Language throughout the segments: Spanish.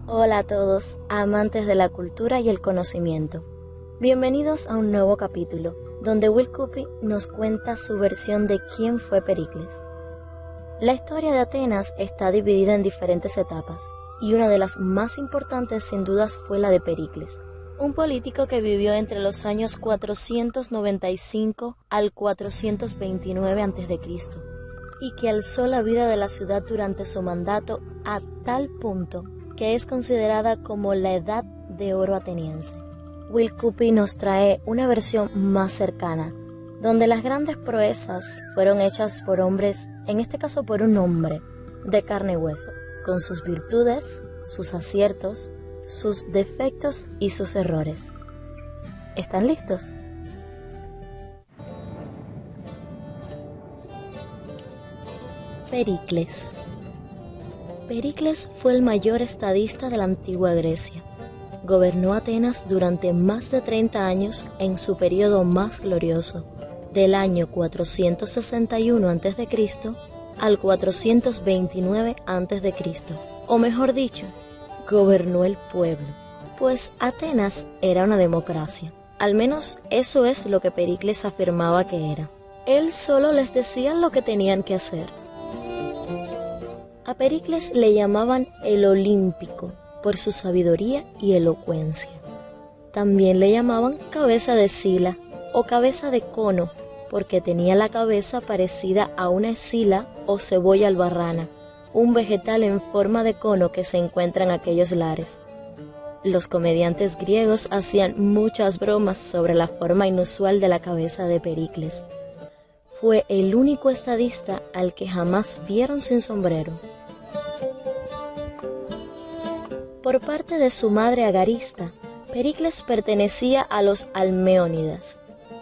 Hola a todos, amantes de la cultura y el conocimiento. Bienvenidos a un nuevo capítulo, donde Will Cuppy nos cuenta su versión de quién fue Pericles. La historia de Atenas está dividida en diferentes etapas, y una de las más importantes sin dudas fue la de Pericles, un político que vivió entre los años 495 al 429 a.C., y que alzó la vida de la ciudad durante su mandato a tal punto que es considerada como la Edad de Oro ateniense. Will Cuppy nos trae una versión más cercana, donde las grandes proezas fueron hechas por hombres, en este caso por un hombre, de carne y hueso, con sus virtudes, sus aciertos, sus defectos y sus errores. ¿Están listos? Pericles. Pericles fue el mayor estadista de la antigua Grecia. Gobernó Atenas durante más de 30 años en su periodo más glorioso, del año 461 a.C. al 429 a.C., o mejor dicho, gobernó el pueblo, pues Atenas era una democracia. Al menos eso es lo que Pericles afirmaba que era. Él solo les decía lo que tenían que hacer. A Pericles le llamaban el Olímpico por su sabiduría y elocuencia. También le llamaban cabeza de sila o cabeza de cono porque tenía la cabeza parecida a una escila o cebolla albarrana, un vegetal en forma de cono que se encuentra en aquellos lares. Los comediantes griegos hacían muchas bromas sobre la forma inusual de la cabeza de Pericles. Fue el único estadista al que jamás vieron sin sombrero. Por parte de su madre Agarista, Pericles pertenecía a los Almeónidas,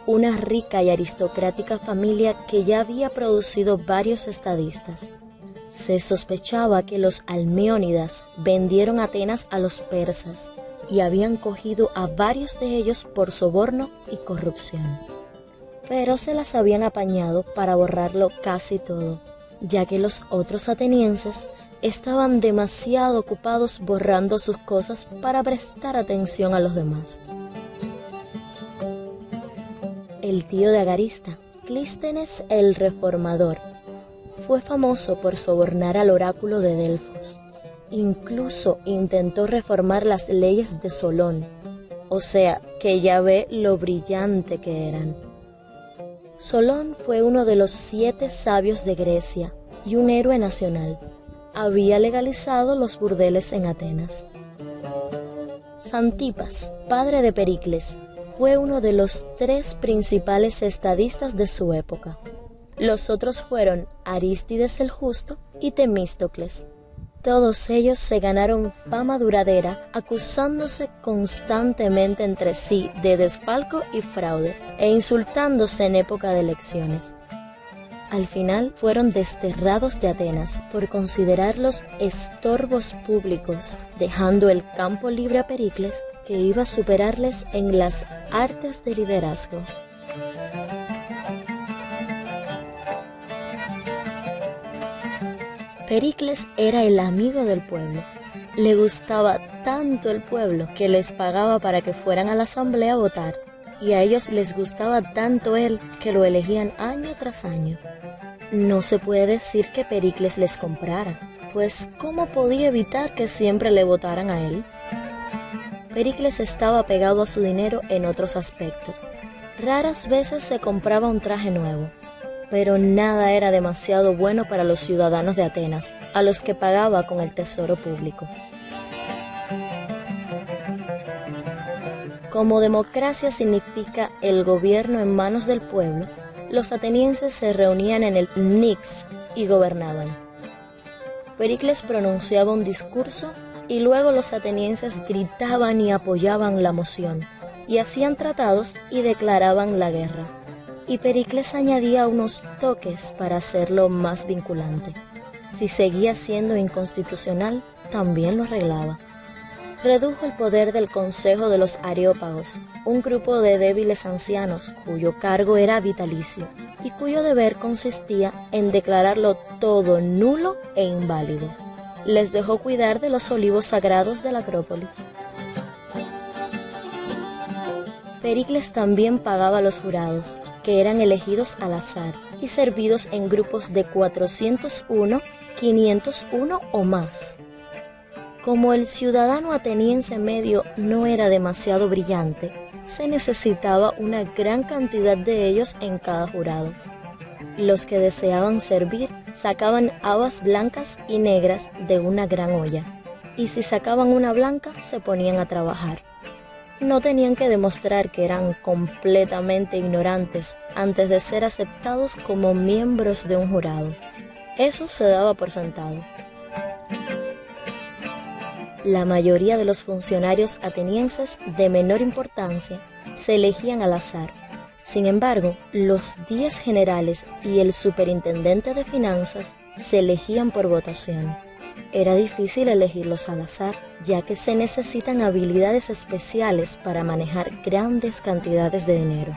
una rica y aristocrática familia que ya había producido varios estadistas. Se sospechaba que los Almeónidas vendieron Atenas a los persas y habían cogido a varios de ellos por soborno y corrupción. Pero se las habían apañado para borrarlo casi todo, ya que los otros atenienses estaban demasiado ocupados borrando sus cosas para prestar atención a los demás. El tío de Agarista, Clístenes el Reformador, fue famoso por sobornar al oráculo de Delfos. Incluso intentó reformar las leyes de Solón, o sea, que ya ve lo brillante que eran. Solón fue uno de los 7 sabios de Grecia y un héroe nacional. Había legalizado los burdeles en Atenas. Santipas, padre de Pericles, fue uno de los 3 principales estadistas de su época. Los otros fueron Arístides el Justo y Temístocles. Todos ellos se ganaron fama duradera acusándose constantemente entre sí de desfalco y fraude e insultándose en época de elecciones. Al final fueron desterrados de Atenas por considerarlos estorbos públicos, dejando el campo libre a Pericles, que iba a superarles en las artes de liderazgo. Pericles era el amigo del pueblo. Le gustaba tanto el pueblo que les pagaba para que fueran a la asamblea a votar, y a ellos les gustaba tanto él que lo elegían año tras año. No se puede decir que Pericles les comprara, pues ¿cómo podía evitar que siempre le votaran a él? Pericles estaba pegado a su dinero en otros aspectos. Raras veces se compraba un traje nuevo, pero nada era demasiado bueno para los ciudadanos de Atenas, a los que pagaba con el tesoro público. Como democracia significa el gobierno en manos del pueblo, los atenienses se reunían en el Nix y gobernaban. Pericles pronunciaba un discurso y luego los atenienses gritaban y apoyaban la moción, y hacían tratados y declaraban la guerra. Y Pericles añadía unos toques para hacerlo más vinculante. Si seguía siendo inconstitucional, también lo arreglaba. Redujo el poder del Consejo de los Areópagos, un grupo de débiles ancianos cuyo cargo era vitalicio y cuyo deber consistía en declararlo todo nulo e inválido. les dejó cuidar de los olivos sagrados de la Acrópolis. Pericles también pagaba a los jurados, que eran elegidos al azar y servidos en grupos de 401, 501 o más. Como el ciudadano ateniense medio no era demasiado brillante, se necesitaba una gran cantidad de ellos en cada jurado. Los que deseaban servir sacaban habas blancas y negras de una gran olla, y si sacaban una blanca se ponían a trabajar. No tenían que demostrar que eran completamente ignorantes antes de ser aceptados como miembros de un jurado. Eso se daba por sentado. La mayoría de los funcionarios atenienses de menor importancia se elegían al azar. Sin embargo, los 10 generales y el superintendente de finanzas se elegían por votación. Era difícil elegirlos al azar, ya que se necesitan habilidades especiales para manejar grandes cantidades de dinero.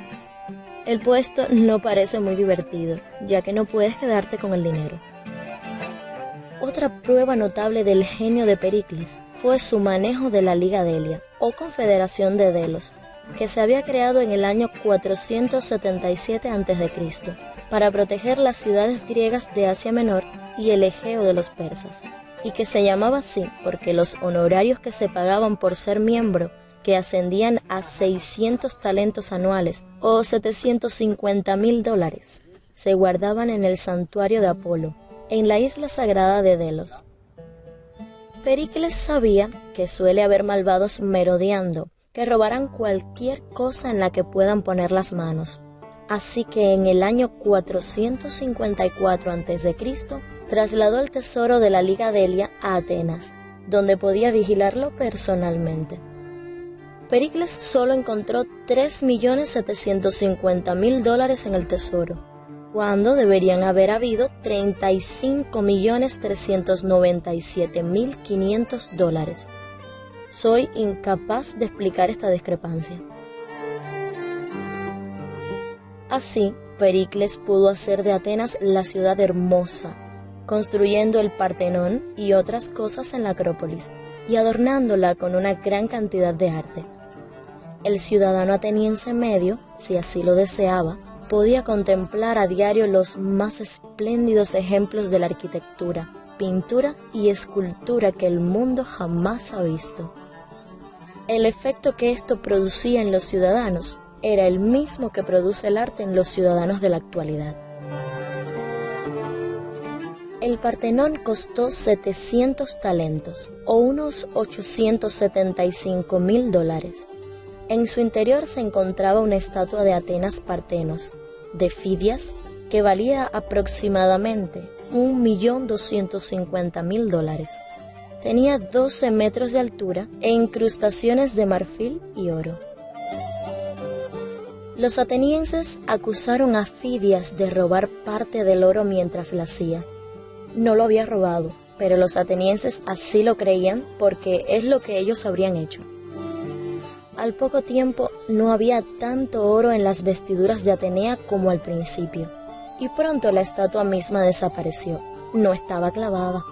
El puesto no parece muy divertido, ya que no puedes quedarte con el dinero. Otra prueba notable del genio de Pericles fue su manejo de la Liga Delia, o Confederación de Delos, que se había creado en el año 477 a.C., para proteger las ciudades griegas de Asia Menor y el Egeo de los persas, y que se llamaba así porque los honorarios que se pagaban por ser miembro, que ascendían a 600 talentos anuales o $750,000, se guardaban en el santuario de Apolo, en la isla sagrada de Delos. Pericles sabía que suele haber malvados merodeando, que robarán cualquier cosa en la que puedan poner las manos. Así que en el año 454 a.C., trasladó el tesoro de la Liga Delia a Atenas, donde podía vigilarlo personalmente. Pericles solo encontró $3,750,000 en el tesoro, cuando deberían haber habido $35,397,500. Soy incapaz de explicar esta discrepancia. Así, Pericles pudo hacer de Atenas la ciudad hermosa, construyendo el Partenón y otras cosas en la Acrópolis, y adornándola con una gran cantidad de arte. El ciudadano ateniense medio, si así lo deseaba, podía contemplar a diario los más espléndidos ejemplos de la arquitectura, pintura y escultura que el mundo jamás ha visto. El efecto que esto producía en los ciudadanos era el mismo que produce el arte en los ciudadanos de la actualidad. El Partenón costó 700 talentos, o unos $875,000. En su interior se encontraba una estatua de Atenas Partenos, de Fidias, que valía aproximadamente $1,250,000. Tenía 12 metros de altura e incrustaciones de marfil y oro. Los atenienses acusaron a Fidias de robar parte del oro mientras la hacía. No lo había robado, pero los atenienses así lo creían porque es lo que ellos habrían hecho. Al poco tiempo no había tanto oro en las vestiduras de Atenea como al principio, y pronto la estatua misma desapareció. No estaba clavada.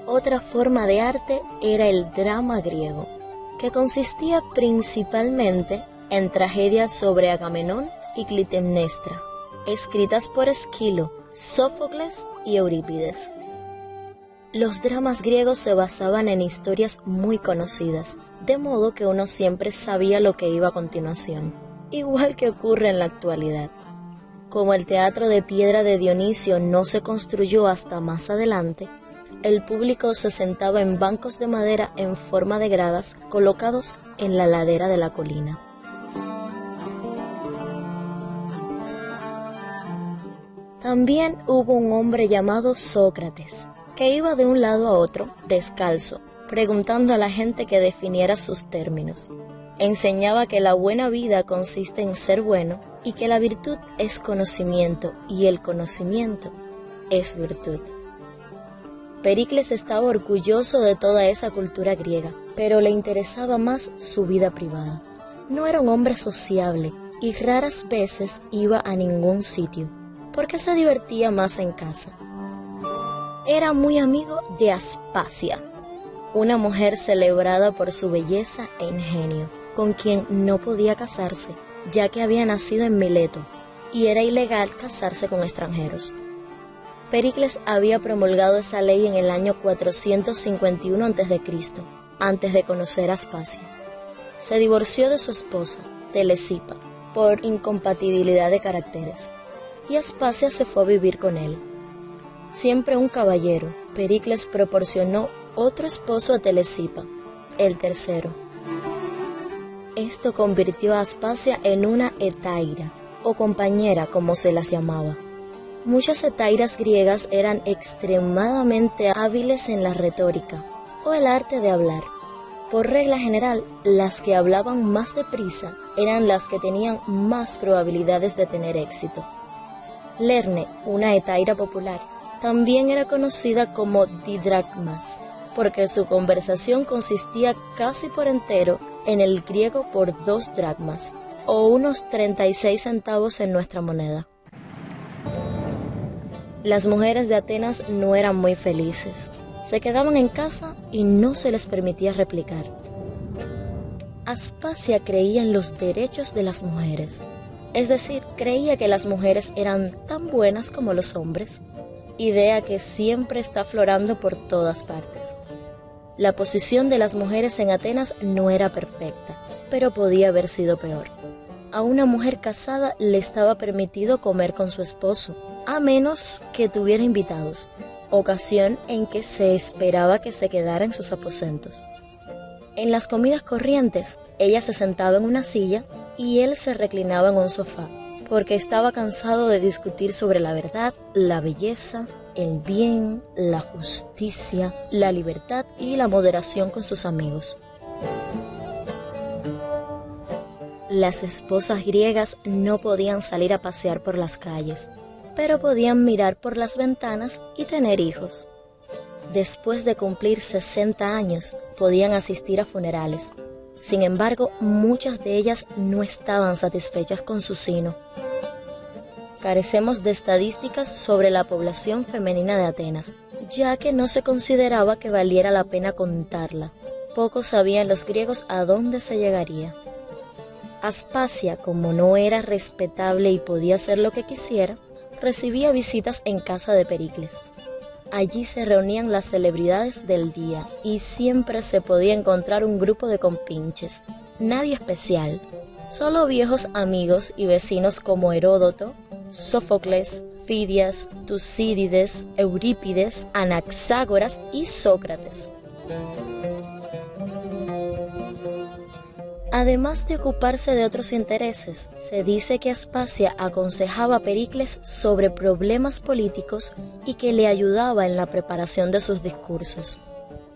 Otra forma de arte era el drama griego, que consistía principalmente en tragedias sobre Agamenón y Clitemnestra, escritas por Esquilo, Sófocles y Eurípides. Los dramas griegos se basaban en historias muy conocidas, de modo que uno siempre sabía lo que iba a continuación, igual que ocurre en la actualidad. Como el teatro de piedra de Dionisio no se construyó hasta más adelante, el público se sentaba en bancos de madera en forma de gradas colocados en la ladera de la colina. También hubo un hombre llamado Sócrates, que iba de un lado a otro, descalzo, preguntando a la gente que definiera sus términos. Enseñaba que la buena vida consiste en ser bueno y que la virtud es conocimiento y el conocimiento es virtud. Pericles estaba orgulloso de toda esa cultura griega, pero le interesaba más su vida privada. No era un hombre sociable y raras veces iba a ningún sitio, porque se divertía más en casa. Era muy amigo de Aspasia, una mujer celebrada por su belleza e ingenio, con quien no podía casarse, ya que había nacido en Mileto, y era ilegal casarse con extranjeros. Pericles había promulgado esa ley en el año 451 a.C., antes de conocer a Aspasia. Se divorció de su esposa, Telesipa, por incompatibilidad de caracteres, y Aspasia se fue a vivir con él. Siempre un caballero, Pericles proporcionó otro esposo a Telesipa, el tercero. Esto convirtió a Aspasia en una hetaira, o compañera como se las llamaba. Muchas hetairas griegas eran extremadamente hábiles en la retórica, o el arte de hablar. Por regla general, las que hablaban más deprisa eran las que tenían más probabilidades de tener éxito. Lerne, una hetaira popular, también era conocida como didracmas, porque su conversación consistía casi por entero en el griego por 2 dracmas, o unos 36 centavos en nuestra moneda. Las mujeres de Atenas no eran muy felices. Se quedaban en casa y no se les permitía replicar. Aspasia creía en los derechos de las mujeres, es decir, creía que las mujeres eran tan buenas como los hombres, idea que siempre está aflorando por todas partes. La posición de las mujeres en Atenas no era perfecta, pero podía haber sido peor. A una mujer casada le estaba permitido comer con su esposo, a menos que tuviera invitados, ocasión en que se esperaba que se quedara en sus aposentos. En las comidas corrientes, ella se sentaba en una silla y él se reclinaba en un sofá, porque estaba cansado de discutir sobre la verdad, la belleza, el bien, la justicia, la libertad y la moderación con sus amigos. Las esposas griegas no podían salir a pasear por las calles, pero podían mirar por las ventanas y tener hijos. Después de cumplir 60 años, podían asistir a funerales. Sin embargo, muchas de ellas no estaban satisfechas con su sino. Carecemos de estadísticas sobre la población femenina de Atenas, ya que no se consideraba que valiera la pena contarla. Pocos sabían los griegos a dónde se llegaría. Aspasia, como no era respetable y podía hacer lo que quisiera, recibía visitas en casa de Pericles. Allí se reunían las celebridades del día y siempre se podía encontrar un grupo de compinches. Nadie especial, solo viejos amigos y vecinos como Heródoto, Sófocles, Fidias, Tucídides, Eurípides, Anaxágoras y Sócrates. Además de ocuparse de otros intereses, se dice que Aspasia aconsejaba a Pericles sobre problemas políticos y que le ayudaba en la preparación de sus discursos.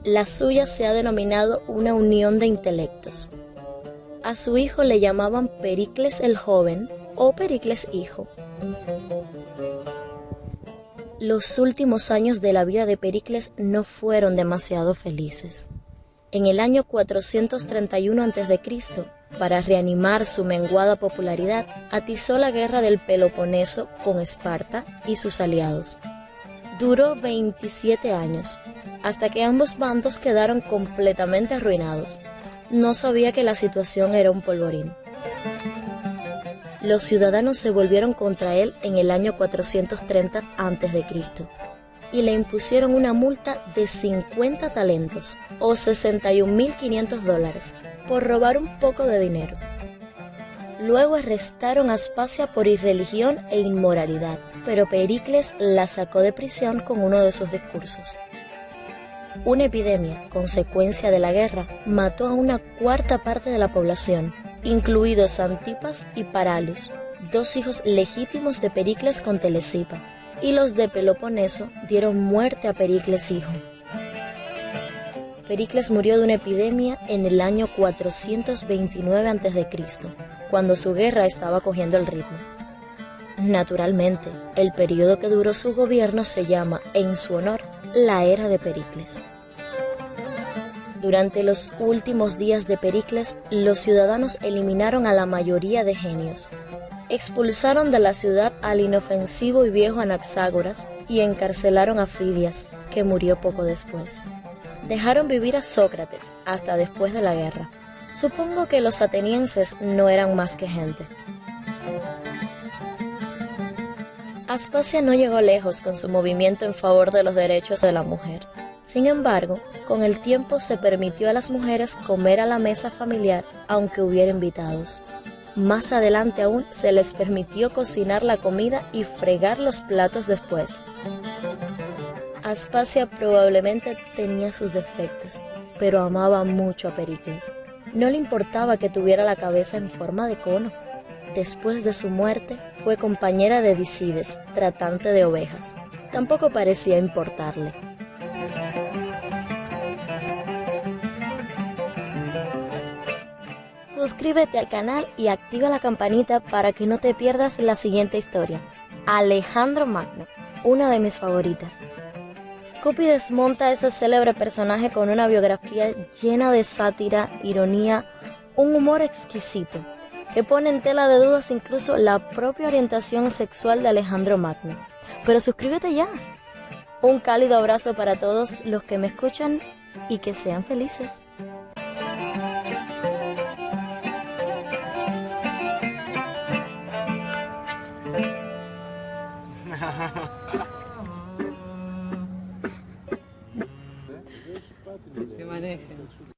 La suya se ha denominado una unión de intelectos. A su hijo le llamaban Pericles el Joven o Pericles Hijo. Los últimos años de la vida de Pericles no fueron demasiado felices. En el año 431 a.C., para reanimar su menguada popularidad, atizó la guerra del Peloponeso con Esparta y sus aliados. Duró 27 años, hasta que ambos bandos quedaron completamente arruinados. No sabía que la situación era un polvorín. Los ciudadanos se volvieron contra él en el año 430 a.C., y le impusieron una multa de 50 talentos, o $61.500, por robar un poco de dinero. Luego arrestaron a Aspasia por irreligión e inmoralidad, pero Pericles la sacó de prisión con uno de sus discursos. Una epidemia, consecuencia de la guerra, mató a una cuarta parte de la población, incluidos Antipas y Paralus, 2 hijos legítimos de Pericles con Telesipa, y los de Peloponeso dieron muerte a Pericles hijo. Pericles murió de una epidemia en el año 429 a.C., cuando su guerra estaba cogiendo el ritmo. Naturalmente, el periodo que duró su gobierno se llama, en su honor, la Era de Pericles. Durante los últimos días de Pericles, los ciudadanos eliminaron a la mayoría de genios. Expulsaron de la ciudad al inofensivo y viejo Anaxágoras y encarcelaron a Fidias, que murió poco después. Dejaron vivir a Sócrates hasta después de la guerra. Supongo que los atenienses no eran más que gente. Aspasia no llegó lejos con su movimiento en favor de los derechos de la mujer. Sin embargo, con el tiempo se permitió a las mujeres comer a la mesa familiar aunque hubiera invitados. Más adelante aún se les permitió cocinar la comida y fregar los platos después. Aspasia probablemente tenía sus defectos, pero amaba mucho a Pericles. No le importaba que tuviera la cabeza en forma de cono. Después de su muerte, fue compañera de Dicides, tratante de ovejas. Tampoco parecía importarle. Suscríbete al canal y activa la campanita para que no te pierdas la siguiente historia. Alejandro Magno, una de mis favoritas. Cupid monta a ese célebre personaje con una biografía llena de sátira, ironía, un humor exquisito, que pone en tela de dudas incluso la propia orientación sexual de Alejandro Magno. Pero suscríbete ya. Un cálido abrazo para todos los que me escuchan y que sean felices. Se maneja.